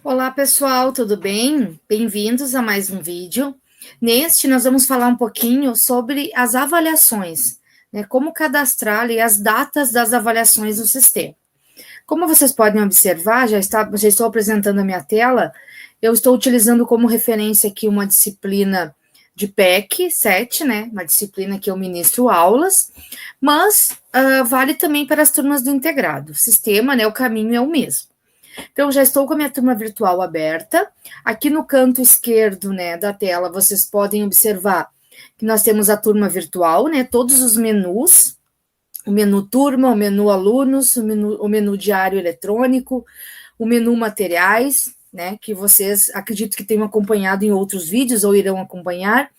Olá, pessoal, tudo bem? Bem-vindos a mais um vídeo. Neste, nós vamos falar um pouquinho sobre as avaliações, né? Como cadastrar ali as datas das avaliações no sistema. Como vocês podem observar, já estou apresentando a minha tela, eu estou utilizando como referência aqui uma disciplina de PEC 7, né? Uma disciplina que eu ministro aulas, mas vale também para as turmas do integrado. O sistema, né? O caminho é o mesmo. Então, já estou com a minha turma virtual aberta. Aqui no canto esquerdo, né, da tela, vocês podem observar que nós temos a turma virtual, né, todos os menus, o menu turma, o menu alunos, o menu diário eletrônico, o menu materiais, né, que vocês acredito que tenham acompanhado em outros vídeos ou irão acompanhar.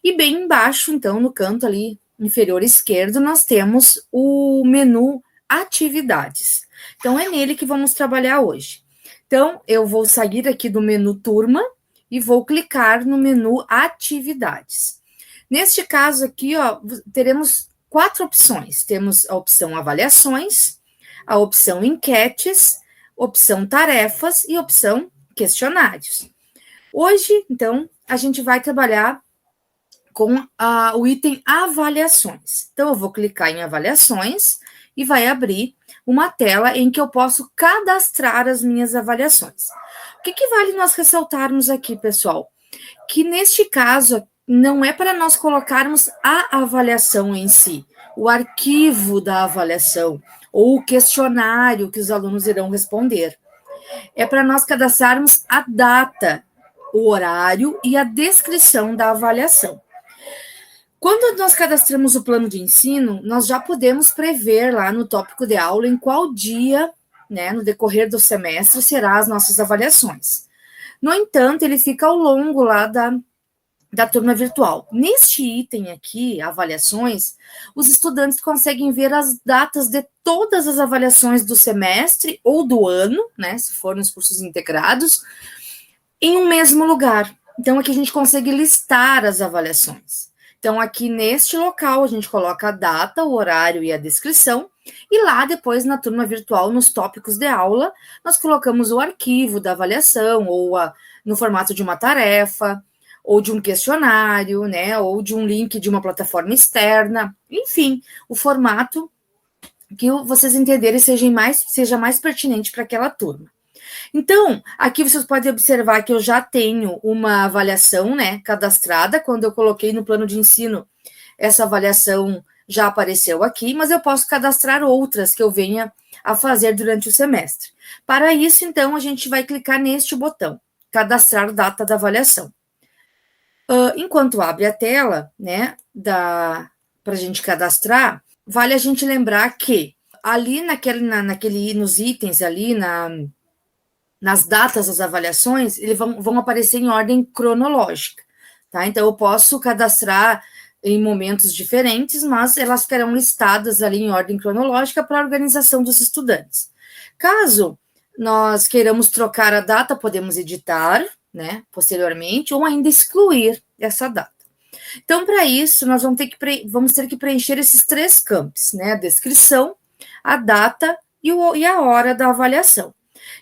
E bem embaixo, então, no canto ali inferior esquerdo, nós temos o menu atividades. Então, é nele que vamos trabalhar hoje. Então, eu vou sair aqui do menu turma e vou clicar no menu atividades. Neste caso aqui, ó, teremos 4 opções. Temos a opção avaliações, a opção enquetes, opção tarefas e opção questionários. Hoje, então, a gente vai trabalhar com o item avaliações. Então, eu vou clicar em avaliações e vai abrir uma tela em que eu posso cadastrar as minhas avaliações. O que vale nós ressaltarmos aqui, pessoal? Que neste caso, não é para nós colocarmos a avaliação em si, o arquivo da avaliação ou o questionário que os alunos irão responder. É para nós cadastrarmos a data, o horário e a descrição da avaliação. Quando nós cadastramos o plano de ensino, nós já podemos prever lá no tópico de aula em qual dia, né, no decorrer do semestre, serão as nossas avaliações. No entanto, ele fica ao longo lá da turma virtual. Neste item aqui, avaliações, os estudantes conseguem ver as datas de todas as avaliações do semestre ou do ano, né, se for nos cursos integrados, em um mesmo lugar. Então, aqui a gente consegue listar as avaliações. Então, aqui neste local, a gente coloca a data, o horário e a descrição, e lá depois, na turma virtual, nos tópicos de aula, nós colocamos o arquivo da avaliação, ou no formato de uma tarefa, ou de um questionário, né, ou de um link de uma plataforma externa, enfim, o formato que vocês entenderem seja mais pertinente para aquela turma. Então, aqui vocês podem observar que eu já tenho uma avaliação, né, cadastrada. Quando eu coloquei no plano de ensino, essa avaliação já apareceu aqui, mas eu posso cadastrar outras que eu venha a fazer durante o semestre. Para isso, então, a gente vai clicar neste botão, cadastrar data da avaliação. Enquanto abre a tela, né, para a gente cadastrar, vale a gente lembrar que ali nos itens ali, nas datas das avaliações, eles vão aparecer em ordem cronológica, tá? Então, eu posso cadastrar em momentos diferentes, mas elas ficarão listadas ali em ordem cronológica para a organização dos estudantes. Caso nós queiramos trocar a data, podemos editar, né, posteriormente, ou ainda excluir essa data. Então, para isso, nós vamos ter que preencher esses 3 campos, né, a descrição, a data e a hora da avaliação.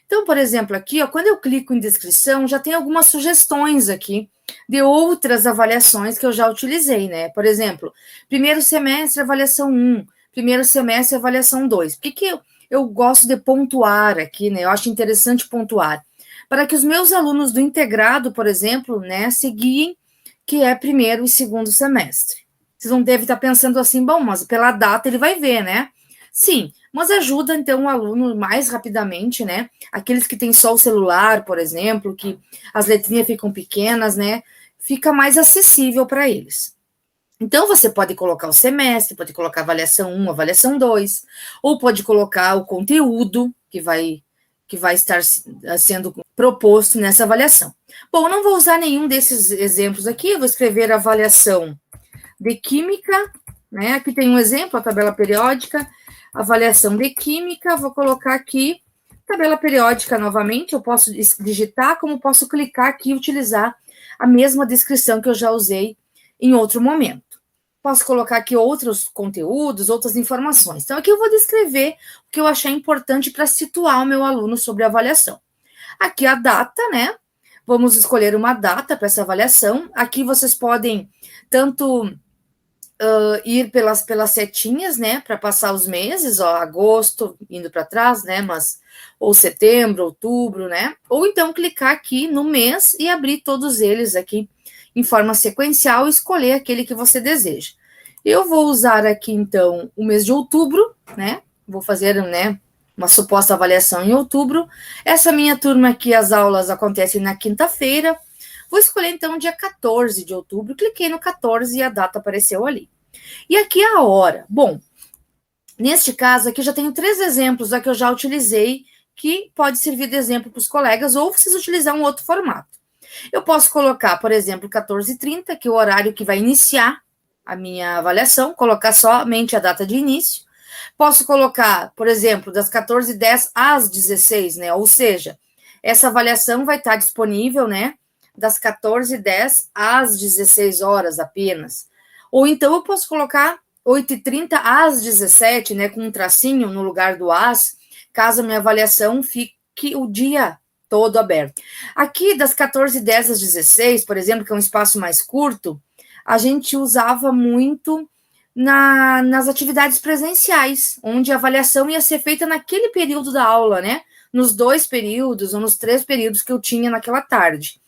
Então, por exemplo, aqui, ó, quando eu clico em descrição, já tem algumas sugestões aqui de outras avaliações que eu já utilizei, né? Por exemplo, primeiro semestre, avaliação 1, primeiro semestre, avaliação 2. Por que eu gosto de pontuar aqui, né? Eu acho interessante pontuar. Para que os meus alunos do integrado, por exemplo, né, seguiem que é primeiro e segundo semestre. Vocês não devem estar pensando assim, bom, mas pela data ele vai ver, né? Sim, mas ajuda, então, o aluno mais rapidamente, né? Aqueles que têm só o celular, por exemplo, que as letrinhas ficam pequenas, né? Fica mais acessível para eles. Então, você pode colocar o semestre, pode colocar avaliação 1, avaliação 2, ou pode colocar o conteúdo que vai estar sendo proposto nessa avaliação. Bom, eu não vou usar nenhum desses exemplos aqui, eu vou escrever avaliação de química, né? Aqui tem um exemplo, a tabela periódica, avaliação de química, vou colocar aqui, tabela periódica novamente, eu posso digitar, como posso clicar aqui e utilizar a mesma descrição que eu já usei em outro momento. Posso colocar aqui outros conteúdos, outras informações. Então, aqui eu vou descrever o que eu achei importante para situar o meu aluno sobre a avaliação. Aqui a data, né? Vamos escolher uma data para essa avaliação. Aqui vocês podem tanto ir pelas setinhas, né, para passar os meses, ó, agosto indo para trás, né, mas ou setembro, outubro, né, ou então clicar aqui no mês e abrir todos eles aqui em forma sequencial e escolher aquele que você deseja. Eu vou usar aqui então o mês de outubro, né, vou fazer, né, uma suposta avaliação em outubro. Essa minha turma aqui, as aulas acontecem na quinta-feira. Vou escolher, então, dia 14 de outubro. Cliquei no 14 e a data apareceu ali. E aqui a hora. Bom, neste caso aqui, eu já tenho 3 exemplos que eu já utilizei, que pode servir de exemplo para os colegas, ou vocês utilizar um outro formato. Eu posso colocar, por exemplo, 14h30, que é o horário que vai iniciar a minha avaliação, colocar somente a data de início. Posso colocar, por exemplo, das 14h10 às 16, né? Ou seja, essa avaliação vai estar disponível, né? Das 14h10 às 16 horas apenas. Ou então eu posso colocar 8h30 às 17, né? Com um tracinho no lugar do às, caso a minha avaliação fique o dia todo aberto. Aqui, das 14h10 às 16, por exemplo, que é um espaço mais curto, a gente usava muito nas atividades presenciais, onde a avaliação ia ser feita naquele período da aula, né? Nos 2 períodos ou nos 3 períodos que eu tinha naquela tarde.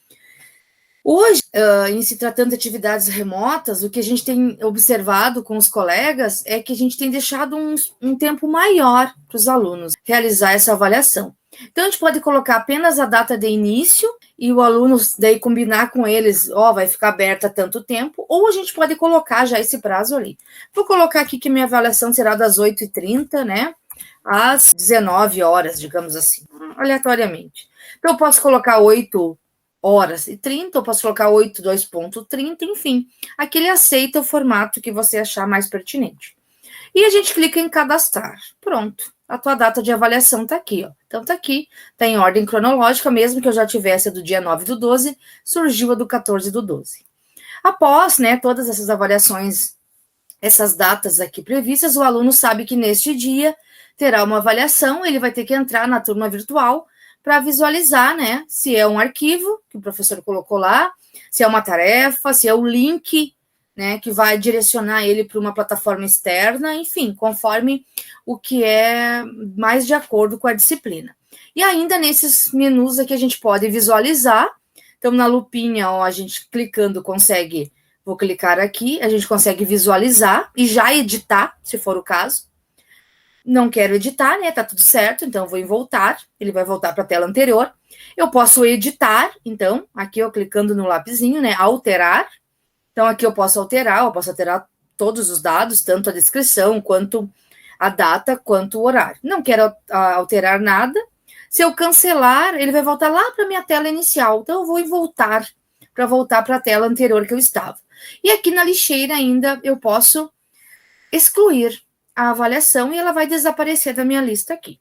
Hoje, em se tratando de atividades remotas, o que a gente tem observado com os colegas é que a gente tem deixado um tempo maior para os alunos realizar essa avaliação. Então, a gente pode colocar apenas a data de início e o aluno daí combinar com eles, vai ficar aberta tanto tempo, ou a gente pode colocar já esse prazo ali. Vou colocar aqui que minha avaliação será das 8h30, né, às 19 horas, digamos assim, aleatoriamente. Então, eu posso colocar 8h30, eu posso colocar 8:2.30, enfim, aqui ele aceita o formato que você achar mais pertinente. E a gente clica em cadastrar. Pronto, a tua data de avaliação está aqui, ó. Então está aqui, está em ordem cronológica, mesmo que eu já tivesse a do dia 9/12, surgiu a do 14/12. Após, né, todas essas avaliações, essas datas aqui previstas, o aluno sabe que neste dia terá uma avaliação, ele vai ter que entrar na turma virtual para visualizar, né, se é um arquivo que o professor colocou lá, se é uma tarefa, se é o link, né, que vai direcionar ele para uma plataforma externa, enfim, conforme o que é mais de acordo com a disciplina. E ainda nesses menus aqui a gente pode visualizar, então na lupinha, ó, a gente clicando consegue, vou clicar aqui, a gente consegue visualizar e já editar, se for o caso. Não quero editar, né? Tá tudo certo, então eu vou em voltar, ele vai voltar para a tela anterior. Eu posso editar, então, aqui eu clicando no lapisinho, né? Alterar. Então, aqui eu posso alterar todos os dados, tanto a descrição, quanto a data, quanto o horário. Não quero alterar nada. Se eu cancelar, ele vai voltar lá para a minha tela inicial. Então, eu vou em voltar, para voltar para a tela anterior que eu estava. E aqui na lixeira ainda eu posso excluir a avaliação e ela vai desaparecer da minha lista aqui,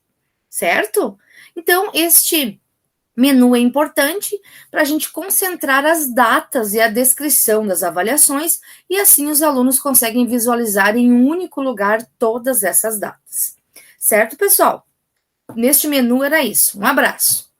certo? Então, este menu é importante para a gente concentrar as datas e a descrição das avaliações e assim os alunos conseguem visualizar em um único lugar todas essas datas. Certo, pessoal? Neste menu era isso. Um abraço.